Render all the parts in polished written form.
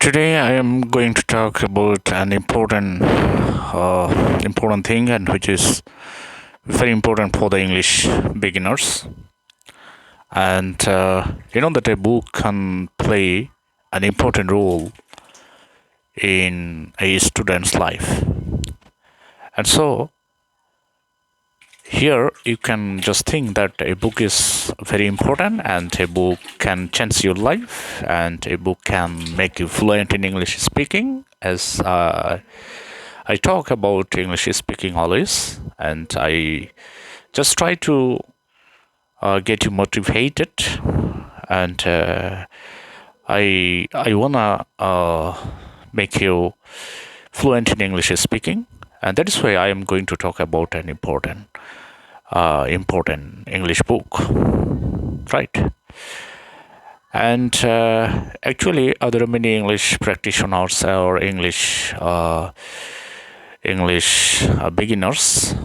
Today I am going to talk about an important thing, and which is very important for the English beginners. And that a book can play an important role in a student's life. And so here you can just think that a book is very important, and a book can change your life, and a book can make you fluent in English speaking, as I talk about English speaking always, and I just try to get you motivated, and I wanna make you fluent in English speaking, and that is why I am going to talk about an important English book, right? And actually, there are many English practitioners or English beginners,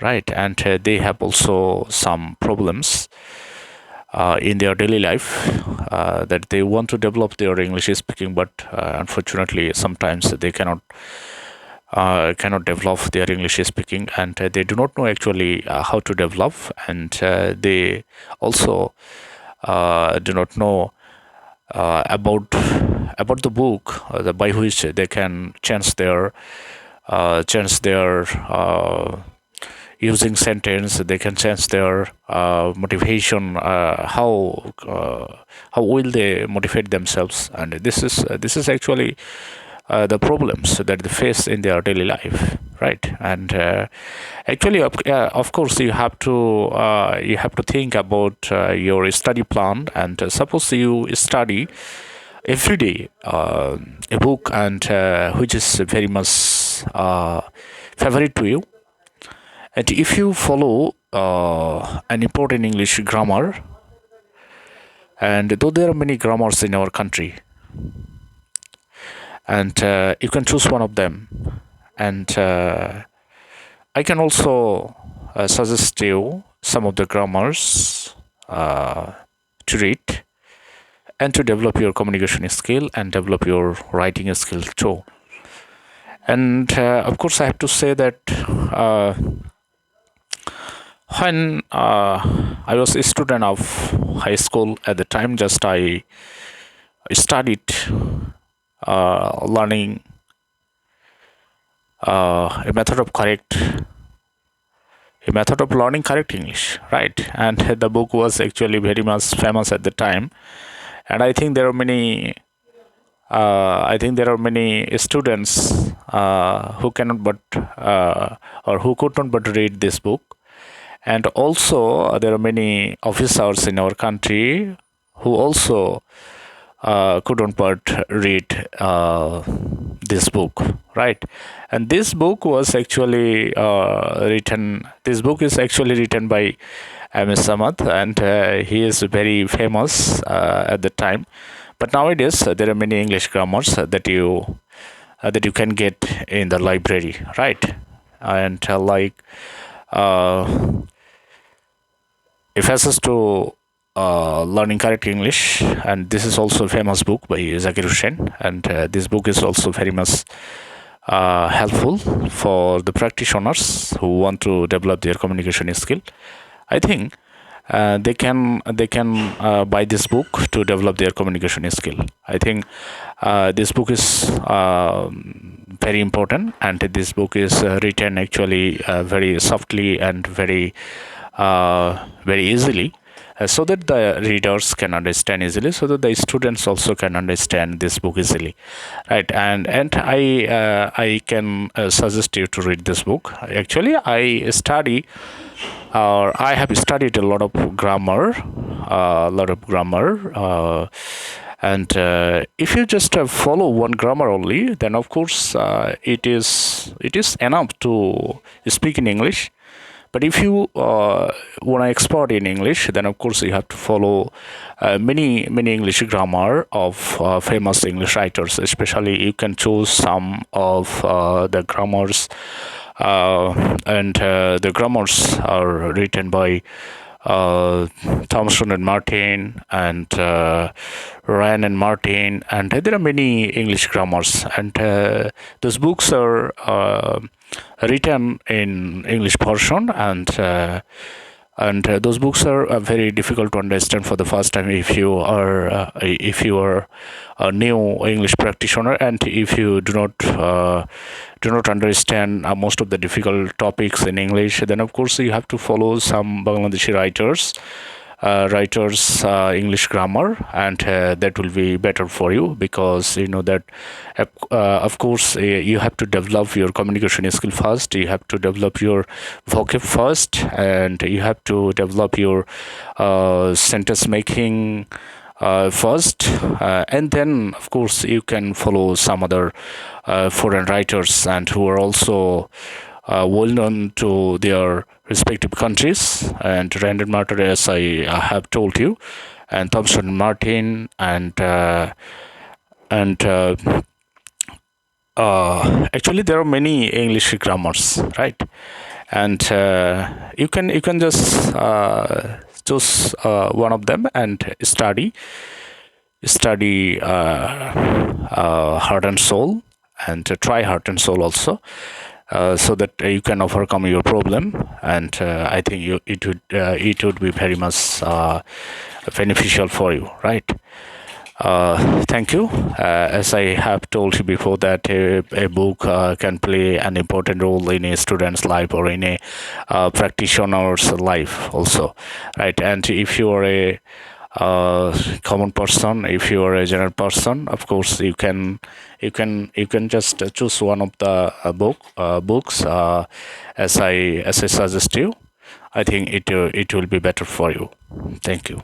right? And they have also some problems in their daily life that they want to develop their English speaking, but unfortunately, sometimes they cannot develop their English speaking, and they do not know actually how to develop, and they also do not know about the book by which they can change their using sentence. They can change their motivation. How will they motivate themselves? And this is actually the problems that they face in their daily life, right? And actually, of course, you have to think about your study plan. And suppose you study every day a book, and which is very much favorite to you, and if you follow an important English grammar, and though there are many grammars in our country, and you can choose one of them, and I can also suggest you some of the grammars to read, and to develop your communication skill and develop your writing skill too. And of course, I have to say that when I was a student of high school at the time, just I studied learning a method of learning correct English, right? And the book was actually very much famous at the time, and I think there are many. I think there are many students who cannot but or who could not but read this book, and also there are many officers in our country who also couldn't but read this book, right? And this book was actually written. This book is actually written by M.S. Samath, and he is very famous at the time. But nowadays, there are many English grammars that you can get in the library, right? And if access to learning correct English, and this is also a famous book by Zakir Hussain, and this book is also very much helpful for the practitioners who want to develop their communication skill. I think they can buy this book to develop their communication skill. I think this book is very important, and this book is written actually very softly and very easily, so that the readers can understand easily, so that the students also can understand this book easily, right? And I can suggest you to read this book. Actually, I have studied a lot of grammar, and if you just follow one grammar only, then of course it is enough to speak in English. But if you want to expert in English, then of course you have to follow many English grammar of famous English writers. Especially, you can choose some of the grammars, and the grammars are written by uh, Thomson and Martin and Ryan and Martin, and there are many English grammars, and those books are written in English version, and those books are very difficult to understand for the first time if you are a new English practitioner, and if you do not understand most of the difficult topics in English, then of course you have to follow some Bangladeshi writers English grammar, and that will be better for you, because you know that of course you have to develop your communication skill first, you have to develop your vocab first, and you have to develop your sentence making first, and then of course you can follow some other foreign writers and who are also well known to their respective countries. And Randall Martin, as I have told you, and Thompson Martin, and actually there are many English grammars, right? And you can just choose one of them and study heart and soul, and try heart and soul also, so that you can overcome your problem. And I think it would be very much beneficial for you, right? Thank you. As I have told you before, that a book can play an important role in a student's life or in a practitioner's life also, right? And if you are a common person, if you are a general person, of course you can just choose one of the books as I suggest you. I think it will be better for you. Thank you.